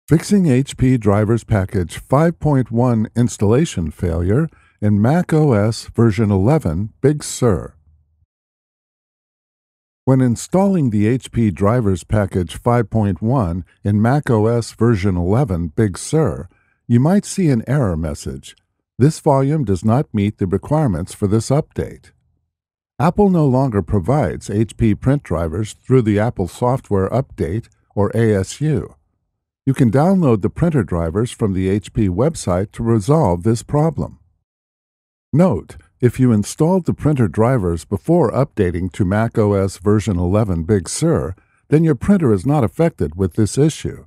Fixing HP Drivers Package 5.1 installation failure in Mac OS version 11 Big Sur. When installing the HP Drivers Package 5.1 in Mac OS version 11 Big Sur, you might see an error message. This volume does not meet the requirements for this update. Apple no longer provides HP print drivers through the Apple Software Update, or ASU. You can download the printer drivers from the HP website to resolve this problem. Note, if you installed the printer drivers before updating to Mac OS version 11 Big Sur, then your printer is not affected with this issue.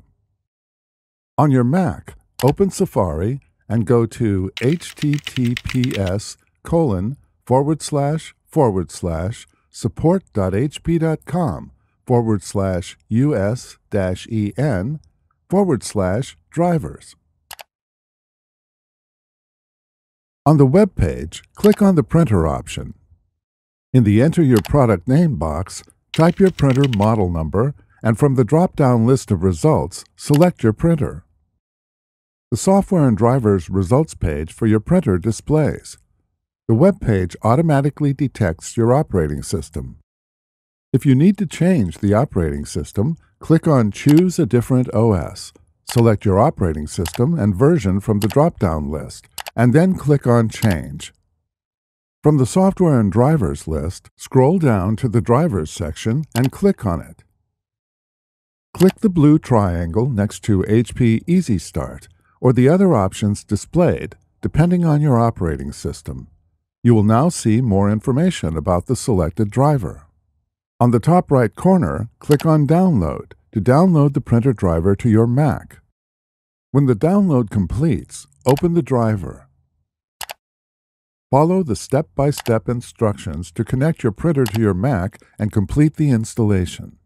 On your Mac, open Safari and go to https://support.hp.com/us-en/drivers. On the web page, click on the printer option. In the Enter Your Product Name box, type your printer model number, and from the drop-down list of results, select your printer. The Software and Drivers results page for your printer displays. The web page automatically detects your operating system. If you need to change the operating system, click on Choose a Different OS. Select your operating system and version from the drop-down list, and then click on Change. From the Software and Drivers list, scroll down to the Drivers section and click on it. Click the blue triangle next to HP Easy Start, or the other options displayed, depending on your operating system. You will now see more information about the selected driver. On the top right corner, click on Download to download the printer driver to your Mac. When the download completes, open the driver. Follow the step-by-step instructions to connect your printer to your Mac and complete the installation.